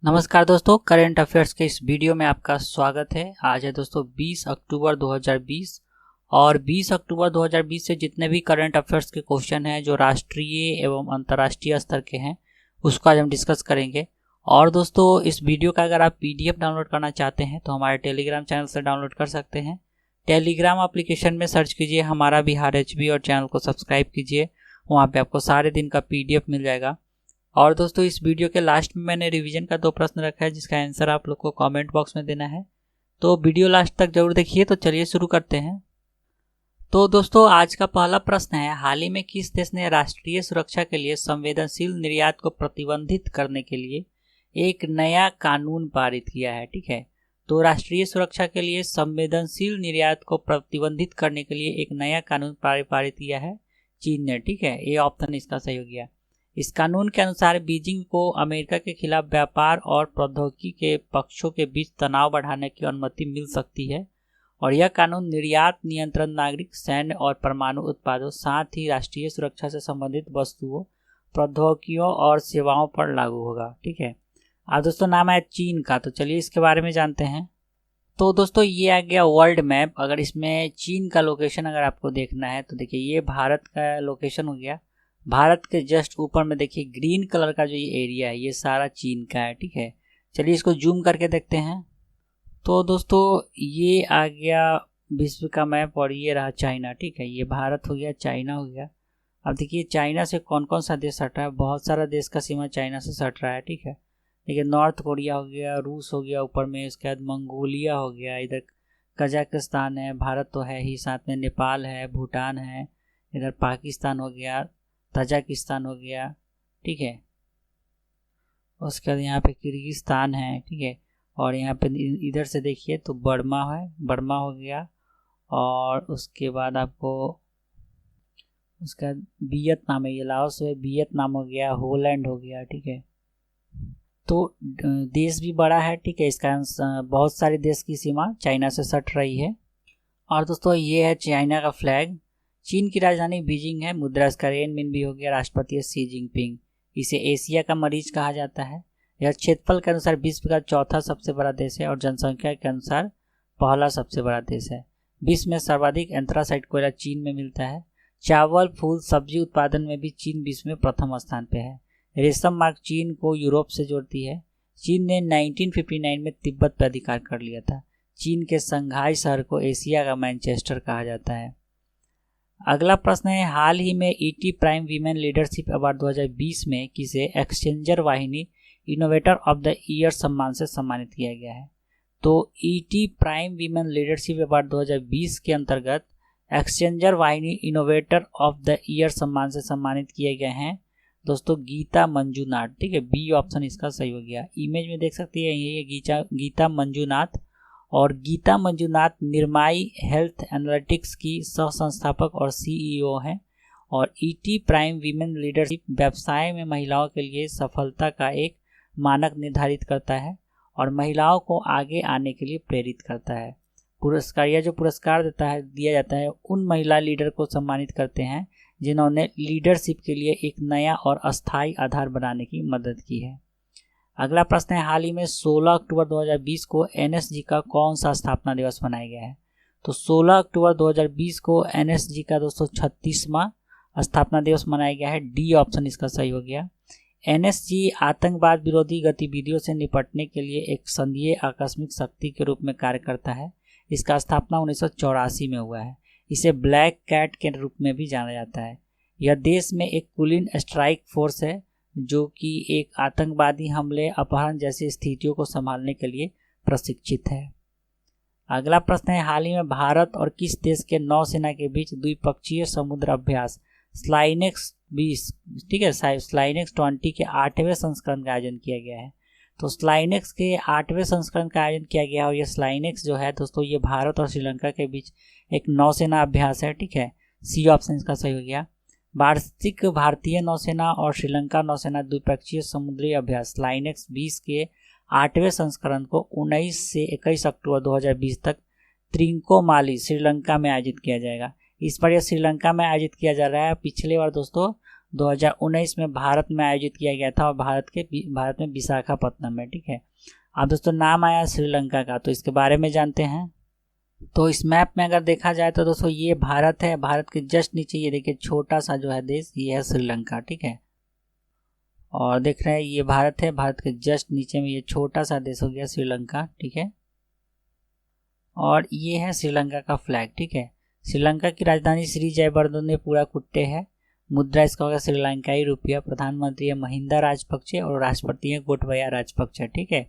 नमस्कार दोस्तों, current affairs के इस वीडियो में आपका स्वागत है। आज है दोस्तों 20 अक्टूबर 2020 और 20 अक्टूबर 2020 से जितने भी करंट अफेयर्स के क्वेश्चन हैं जो राष्ट्रीय एवं अंतर्राष्ट्रीय स्तर के हैं उसको आज हम डिस्कस करेंगे। और दोस्तों इस वीडियो का अगर आप पीडीएफ डाउनलोड करना चाहते हैं तो हमारे टेलीग्राम चैनल से डाउनलोड कर सकते हैं। टेलीग्राम एप्लीकेशन में सर्च कीजिए हमारा बिहार एचबी और चैनल को सब्सक्राइब कीजिए, वहाँ पे आपको सारे दिन का पीडीएफ मिल जाएगा। और दोस्तों इस वीडियो के लास्ट में मैंने रिवीजन का 2 प्रश्न रखा है जिसका आंसर आप लोग को कमेंट बॉक्स में देना है, तो वीडियो लास्ट तक जरूर देखिए। तो चलिए शुरू करते हैं। तो दोस्तों आज का पहला प्रश्न है, हाल ही में किस देश ने राष्ट्रीय सुरक्षा के लिए संवेदनशील निर्यात को प्रतिबंधित करने के लिए एक नया कानून पारित किया है। ठीक है, तो राष्ट्रीय सुरक्षा के लिए संवेदनशील निर्यात को प्रतिबंधित करने के लिए एक नया कानून पारित किया है चीन ने। ठीक है, ये ऑप्शन इसका सही हो गया। इस कानून के अनुसार बीजिंग को अमेरिका के खिलाफ व्यापार और प्रौद्योगिकी के पक्षों के बीच तनाव बढ़ाने की अनुमति मिल सकती है और यह कानून निर्यात नियंत्रण, नागरिक, सैन्य और परमाणु उत्पादों, साथ ही राष्ट्रीय सुरक्षा से संबंधित वस्तुओं, प्रौद्योगिकियों और सेवाओं पर लागू होगा। ठीक है, आज दोस्तों नाम है चीन का, तो चलिए इसके बारे में जानते हैं। तो दोस्तों ये आ गया वर्ल्ड मैप। अगर इसमें चीन का लोकेशन अगर आपको देखना है तो देखिए ये भारत का लोकेशन हो गया। भारत के जस्ट ऊपर में देखिए ग्रीन कलर का जो ये एरिया है ये सारा चीन का है। ठीक है, चलिए इसको जूम करके देखते हैं। तो दोस्तों ये आ गया विश्व का मैप और ये रहा चाइना। ठीक है, ये भारत हो गया, चाइना हो गया। अब देखिए चाइना से कौन कौन सा देश सट रहा है, बहुत सारा देश का सीमा चाइना से सट रहा है। ठीक है, देखिए नॉर्थ कोरिया हो गया, रूस हो गया ऊपर में, इसके बाद मंगोलिया हो गया, इधर कजाकिस्तान है, भारत तो है ही, साथ में नेपाल है, भूटान है, इधर पाकिस्तान हो गया, तजाकिस्तान हो गया। ठीक है, उसके बाद यहाँ पे किर्गिस्तान है। ठीक है, और यहाँ पे इधर से देखिए तो बर्मा है, बर्मा हो गया। और उसके बाद आपको उसका वियतनाम है, ये लाओस है, वियतनाम हो गया, होलैंड हो गया। ठीक है, तो देश भी बड़ा है। ठीक है, इसका बहुत सारे देश की सीमा चाइना से सट रही है। और दोस्तों ये है चाइना का फ्लैग। चीन की राजधानी बीजिंग है, मुद्रा इसका रेनमिन भी हो गया, राष्ट्रपति है सी जिनपिंग। इसे एशिया का मरीज कहा जाता है। यह क्षेत्रफल के अनुसार विश्व का चौथा सबसे बड़ा देश है और जनसंख्या के अनुसार पहला सबसे बड़ा देश है। विश्व में सर्वाधिक एंथ्रासाइट कोयला चीन में मिलता है। चावल, फूल, सब्जी उत्पादन में भी चीन विश्व में प्रथम स्थान पे है। रेशम मार्ग चीन को यूरोप से जोड़ती है। चीन ने 1959 में तिब्बत पर अधिकार कर लिया था। चीन के संघाई शहर को एशिया का मैनचेस्टर कहा जाता है। अगला प्रश्न है, हाल ही में ET prime women leadership award 2020 में किसे एक्सचेंजर वाहिनी इनोवेटर ऑफ द ईयर सम्मान से सम्मानित किया गया है। तो ET prime women leadership award 2020 के अंतर्गत एक्सचेंजर वाहिनी इनोवेटर ऑफ द ईयर सम्मान से सम्मानित किए गए हैं दोस्तों गीता मंजूनाथ। ठीक है, बी ऑप्शन इसका सही हो गया। इमेज में देख सकते हैं ये गीता मंजूनाथ। और गीता मंजूनाथ निर्माई हेल्थ एनालिटिक्स की सह संस्थापक और सीईओ हैं। और ईटी प्राइम वीमेन लीडरशिप व्यवसाय में महिलाओं के लिए सफलता का एक मानक निर्धारित करता है और महिलाओं को आगे आने के लिए प्रेरित करता है। पुरस्कार, यह जो पुरस्कार दिया जाता है उन महिला लीडर को सम्मानित करते हैं जिन्होंने लीडरशिप के लिए एक नया और अस्थायी आधार बनाने की मदद की है। अगला प्रश्न है, हाल ही में 16 अक्टूबर 2020 को एनएसजी का कौन सा स्थापना दिवस मनाया गया है। तो 16 अक्टूबर 2020 को एनएसजी का दोस्तों 36वां स्थापना दिवस मनाया गया है। डी ऑप्शन इसका सही हो गया। एनएसजी आतंकवाद विरोधी गतिविधियों से निपटने के लिए एक संघीय आकस्मिक शक्ति के रूप में कार्य करता है। इसका स्थापना 1984 में हुआ है। इसे ब्लैक कैट के रूप में भी जाना जाता है। यह देश में एक पुलिंग स्ट्राइक फोर्स है जो कि एक आतंकवादी हमले, अपहरण जैसी स्थितियों को संभालने के लिए प्रशिक्षित है। अगला प्रश्न है, हाल ही में भारत और किस देश के नौसेना के बीच द्विपक्षीय समुद्र अभ्यास स्लाइनेक्स 20, ठीक है, स्लाइनेक्स 20 के 8वें संस्करण का आयोजन किया गया है। तो स्लाइनेक्स के 8वें संस्करण का आयोजन किया गया और ये स्लाइनेक्स जो है दोस्तों ये भारत और श्रीलंका के बीच एक नौसेना अभ्यास है। ठीक है, सी ऑप्शन इसका सही हो गया। वार्षिक भारतीय नौसेना और श्रीलंका नौसेना द्विपक्षीय समुद्री अभ्यास स्लाइनेक्स 20 के 8वें संस्करण को 19 से 21 अक्टूबर 2020 तक त्रिंकोमाली, श्रीलंका में आयोजित किया जाएगा। इस बार यह श्रीलंका में आयोजित किया जा रहा है। पिछले बार दोस्तों 2019 में भारत में आयोजित किया गया था और भारत में विशाखापत्तनम में, ठीक है। अब दोस्तों नाम आया श्रीलंका का, तो इसके बारे में जानते हैं। तो इस मैप में अगर देखा जाए तो दोस्तों ये भारत है, भारत के जस्ट नीचे ये देखिए छोटा सा जो है देश, ये है श्रीलंका, ठीक है। और देख रहे हैं ये भारत है, भारत के जस्ट नीचे में ये छोटा सा देश हो गया श्रीलंका, ठीक है। और ये है श्रीलंका का फ्लैग, ठीक है। श्रीलंका की राजधानी श्री जयवर्धनेपुरा कुट्टे है। मुद्रा इसका होगा श्रीलंकाई रुपया। प्रधानमंत्री है महिंदा राजपक्षे और राष्ट्रपति है गोटबाया राजपक्षे, ठीक है।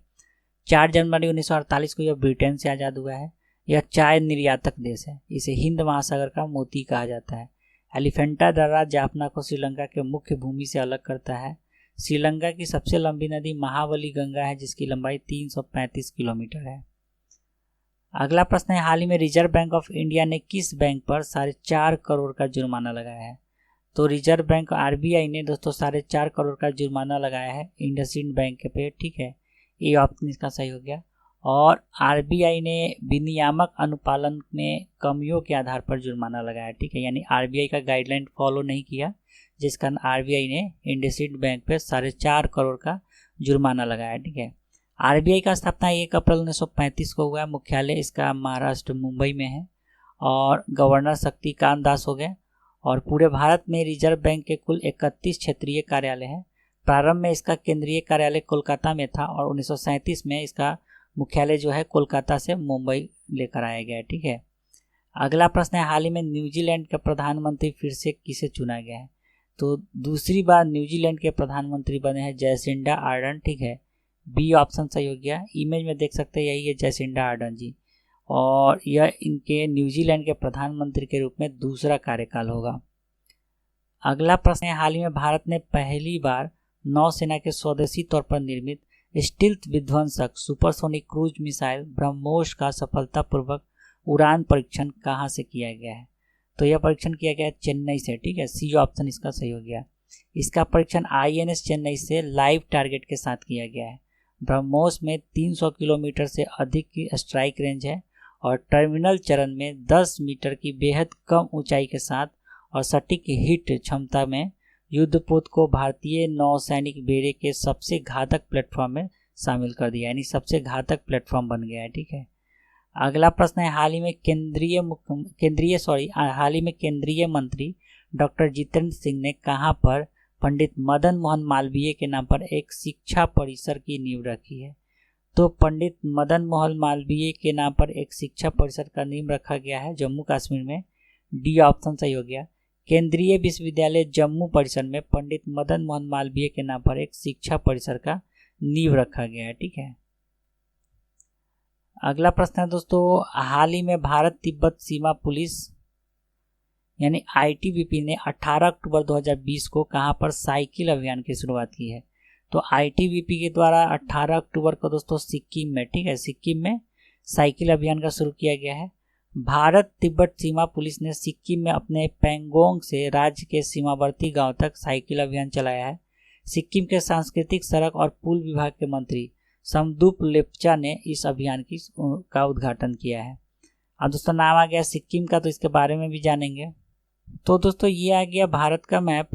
4 जनवरी 1948 को यह ब्रिटेन से आज़ाद हुआ है। यह चाय निर्यातक देश है। इसे हिंद महासागर का मोती कहा जाता है। एलिफेंटा दर्रा जाफना को श्रीलंका के मुख्य भूमि से अलग करता है। श्रीलंका की सबसे लंबी नदी महाबली गंगा है, जिसकी लंबाई 335 किलोमीटर है। अगला प्रश्न है, हाल ही में रिजर्व बैंक ऑफ इंडिया ने किस बैंक पर 4.5 करोड़ का जुर्माना लगाया है? तो रिजर्व बैंक आरबीआई ने दोस्तों 4.5 करोड़ का जुर्माना लगाया है इंडसइंड बैंक पे, ठीक है। ये ऑप्शन इसका सही हो गया। और आरबीआई ने विनियामक अनुपालन में कमियों के आधार पर जुर्माना लगाया, ठीक है। यानी आरबीआई का गाइडलाइन फॉलो नहीं किया, जिस कारण आरबीआई ने इंडसइंड बैंक पे 4.5 करोड़ का जुर्माना लगाया, ठीक है। आरबीआई का स्थापना 1 अप्रैल 1935 को हुआ है। मुख्यालय इसका महाराष्ट्र मुंबई में है और गवर्नर शक्तिकांत दास हो गए। और पूरे भारत में रिजर्व बैंक के कुल 31 क्षेत्रीय कार्यालय हैं। प्रारंभ में इसका केंद्रीय कार्यालय कोलकाता में था और 1937 में इसका मुख्यालय जो है कोलकाता से मुंबई लेकर आया गया है, ठीक है। अगला प्रश्न है, हाल ही में न्यूजीलैंड का प्रधानमंत्री फिर से किसे चुना गया है? तो दूसरी बार न्यूजीलैंड के प्रधानमंत्री बने हैं जैसिंडा आर्डन, ठीक है। बी ऑप्शन सही हो गया। इमेज में देख सकते हैं यही है जैसिंडा आर्डन जी, और यह इनके न्यूजीलैंड के प्रधानमंत्री के रूप में दूसरा कार्यकाल होगा। अगला प्रश्न है, हाल ही में भारत ने पहली बार नौसेना के स्वदेशी तौर पर निर्मित स्टील्थ विध्वंसक सुपरसोनिक क्रूज मिसाइल ब्रह्मोस का सफलतापूर्वक उड़ान परीक्षण कहाँ से किया गया है? तो यह परीक्षण किया गया है चेन्नई से, ठीक है। सी ऑप्शन इसका सही हो गया। इसका परीक्षण आईएनएस चेन्नई से लाइव टारगेट के साथ किया गया है। ब्रह्मोस में 300 किलोमीटर से अधिक की स्ट्राइक रेंज है और टर्मिनल चरण में 10 मीटर की बेहद कम ऊंचाई के साथ और सटीक हिट क्षमता में युद्धपोत को भारतीय नौसैनिक बेड़े के सबसे घातक प्लेटफॉर्म में शामिल कर दिया, यानी सबसे घातक प्लेटफॉर्म बन गया है, ठीक है। अगला प्रश्न है, हाल ही में केंद्रीय मंत्री डॉक्टर जितेंद्र सिंह ने कहां पर पंडित मदन मोहन मालवीय के नाम पर एक शिक्षा परिसर की नींव रखी है? तो पंडित मदन मोहन मालवीय के नाम पर एक शिक्षा परिसर का नींव रखा गया है जम्मू कश्मीर में। डी ऑप्शन सही हो गया। केंद्रीय विश्वविद्यालय जम्मू परिसर में पंडित मदन मोहन मालवीय के नाम पर एक शिक्षा परिसर का नींव रखा गया है, ठीक है। अगला प्रश्न है दोस्तों, हाल ही में भारत तिब्बत सीमा पुलिस यानी आईटीबीपी ने 18 अक्टूबर 2020 को कहां पर साइकिल अभियान की शुरुआत की है? तो आईटीबीपी के द्वारा 18 अक्टूबर को दोस्तों सिक्किम में, ठीक है, सिक्किम में साइकिल अभियान का शुरू किया गया है। भारत तिब्बत सीमा पुलिस ने सिक्किम में अपने पैंगोंग से राज्य के सीमावर्ती गांव तक साइकिल अभियान चलाया है। सिक्किम के सांस्कृतिक सड़क और पुल विभाग के मंत्री समदूप लेप्चा ने इस अभियान का उद्घाटन किया है। अब दोस्तों नाम आ गया सिक्किम का, तो इसके बारे में भी जानेंगे। तो दोस्तों ये आ गया भारत का मैप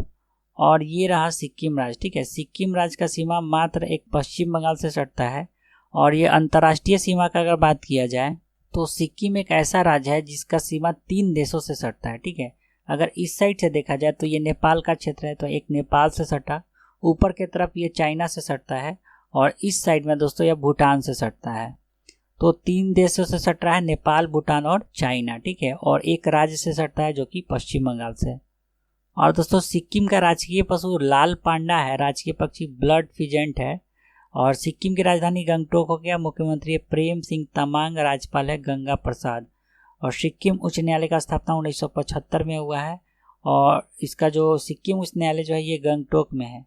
और ये रहा सिक्किम राज्य, ठीक है। सिक्किम राज्य का सीमा मात्र एक पश्चिम बंगाल से सटता है और ये अंतर्राष्ट्रीय सीमा का अगर बात किया जाए तो सिक्किम एक ऐसा राज्य है जिसका सीमा 3 देशों से सटता है, ठीक है। अगर इस साइड से देखा जाए तो ये नेपाल का क्षेत्र है, तो एक नेपाल से सटा, ऊपर की तरफ ये चाइना से सटता है और इस साइड में दोस्तों यह भूटान से सटता है। तो 3 देशों से सट रहा है, नेपाल, भूटान और चाइना, ठीक है। और एक राज्य से सटता है जो कि पश्चिम बंगाल से। और दोस्तों सिक्किम का राजकीय पशु लाल पांडा है, राजकीय पक्षी ब्लड फिजेंट है। और सिक्किम की राजधानी गंगटोक हो गया। मुख्यमंत्री प्रेम सिंह तमांग, राज्यपाल है गंगा प्रसाद। और सिक्किम उच्च न्यायालय का स्थापना 1975 में हुआ है और इसका जो सिक्किम उच्च न्यायालय जो है ये गंगटोक में है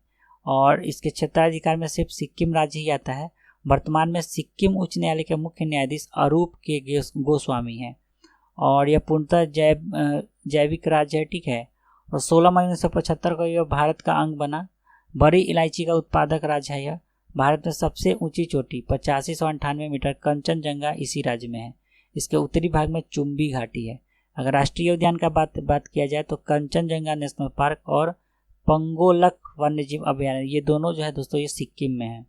और इसके क्षेत्राधिकार में सिर्फ सिक्किम राज्य ही आता है। वर्तमान में सिक्किम उच्च न्यायालय के मुख्य न्यायाधीश अरूप के गोस्वामी हैं और यह पूर्णतः जैविक राज्य है, ठीक है। और 16 मई 1975 को यह भारत का अंग बना। बड़ी इलायची का उत्पादक राज्य है यह। भारत में सबसे ऊंची चोटी 8598 मीटर कंचनजंगा इसी राज्य में है। इसके उत्तरी भाग में चुंबी घाटी है। अगर राष्ट्रीय उद्यान का बात किया जाए तो कंचनजंगा नेशनल पार्क और पंगोलक वन्यजीव अभयारण्य, ये दोनों जो है दोस्तों ये सिक्किम में है।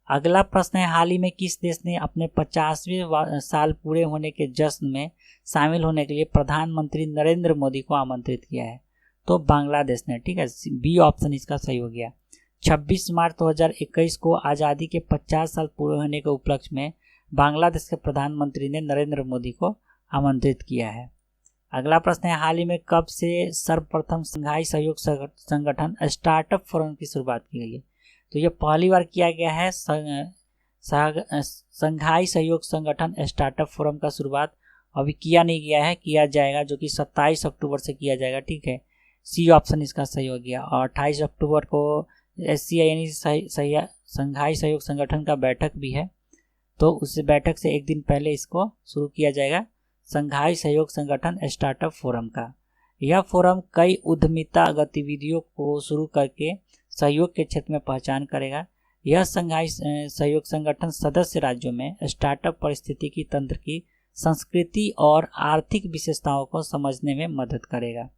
अगला प्रश्न है, हाल ही में किस देश ने अपने 50वें साल पूरे होने के जश्न में शामिल होने के लिए प्रधानमंत्री नरेंद्र मोदी को आमंत्रित किया है? तो बांग्लादेश ने, ठीक है, बी ऑप्शन इसका सही हो गया। 26 मार्च 2021 को आज़ादी के 50 साल पूरे होने के उपलक्ष्य में बांग्लादेश के प्रधानमंत्री ने नरेंद्र मोदी को आमंत्रित किया है। अगला प्रश्न है, हाल ही में कब से सर्वप्रथम संघाई सहयोग संगठन स्टार्टअप फोरम की शुरुआत की गई है? तो ये पहली बार किया गया है संघाई सहयोग संगठन स्टार्टअप फोरम का शुरुआत अभी किया नहीं गया है, किया जाएगा, जो कि 27 अक्टूबर से किया जाएगा, ठीक है, सी ऑप्शन इसका सही हो गया। और 28 अक्टूबर को SCI यानी संघाई सहयोग संगठन का बैठक भी है, तो उस बैठक से एक दिन पहले इसको शुरू किया जाएगा, संघाई सहयोग संगठन स्टार्टअप फोरम का। यह फोरम कई उद्यमिता गतिविधियों को शुरू करके सहयोग के क्षेत्र में पहचान करेगा। यह संघाई सहयोग संगठन सदस्य राज्यों में स्टार्टअप पारिस्थितिकी तंत्र की संस्कृति और आर्थिक विशेषताओं को समझने में मदद करेगा।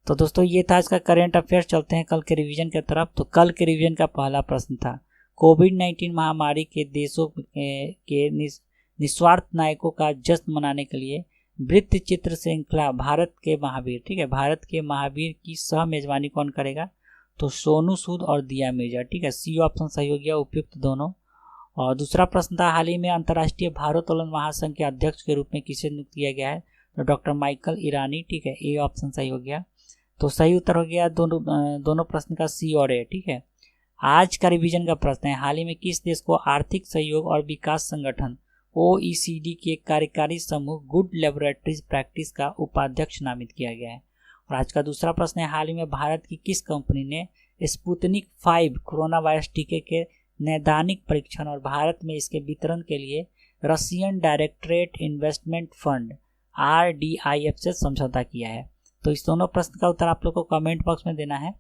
तो दोस्तों ये था इसका करेंट अफेयर। चलते हैं कल के रिवीजन की तरफ। तो कल के रिवीजन का पहला प्रश्न था, कोविड-19 महामारी के देशों के निस्वार्थ नायकों का जश्न मनाने के लिए वृत्त चित्र श्रृंखला भारत के महावीर, ठीक है, भारत के महावीर की सह मेजबानी कौन करेगा? तो सोनू सूद और दिया मिर्जा, ठीक है, सी ऑप्शन सही हो गया, उपयुक्त दोनों। और दूसरा प्रश्न था, हाल ही में अंतर्राष्ट्रीय भारोत्तोलन महासंघ के अध्यक्ष के रूप में किसे नियुक्त किया गया है? तो डॉक्टर माइकल ईरानी, ठीक है, ए ऑप्शन सही हो गया। तो सही उत्तर हो गया दोनों प्रश्न का सी और ए, ठीक है। आज का रिवीजन का प्रश्न है, हाल ही में किस देश को आर्थिक सहयोग और विकास संगठन OECD के कार्यकारी समूह गुड लेबोरेटरीज प्रैक्टिस का उपाध्यक्ष नामित किया गया है? और आज का दूसरा प्रश्न है, हाल ही में भारत की किस कंपनी ने स्पुतनिक 5 कोरोना वायरस टीके के नैदानिक परीक्षण और भारत में इसके वितरण के लिए Russian directorate investment fund RDIF से समझौता किया है? तो इस दोनों प्रश्न का उत्तर आप लोग को कमेंट बॉक्स में देना है।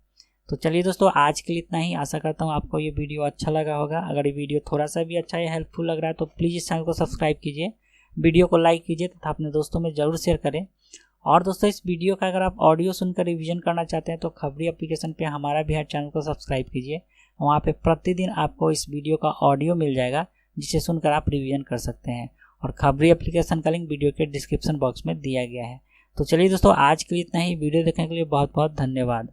तो चलिए दोस्तों, आज के लिए इतना ही। आशा करता हूँ आपको ये वीडियो अच्छा लगा होगा। अगर ये वीडियो थोड़ा सा भी अच्छा या हेल्पफुल लग रहा है तो प्लीज़ इस चैनल को सब्सक्राइब कीजिए, वीडियो को लाइक कीजिए तथा अपने दोस्तों में ज़रूर शेयर करें। और दोस्तों इस वीडियो का अगर आप ऑडियो सुनकर रिवीजन करना चाहते हैं तो खबरी एप्लीकेशन पे हमारा भी चैनल को सब्सक्राइब कीजिए। वहाँ पे प्रतिदिन आपको इस वीडियो का ऑडियो मिल जाएगा, जिसे सुनकर आप रिवीजन कर सकते हैं। और खबरी एप्लीकेशन का लिंक वीडियो के डिस्क्रिप्शन बॉक्स में दिया गया है। तो चलिए दोस्तों, आज के लिए इतना ही। वीडियो देखने के लिए बहुत बहुत धन्यवाद।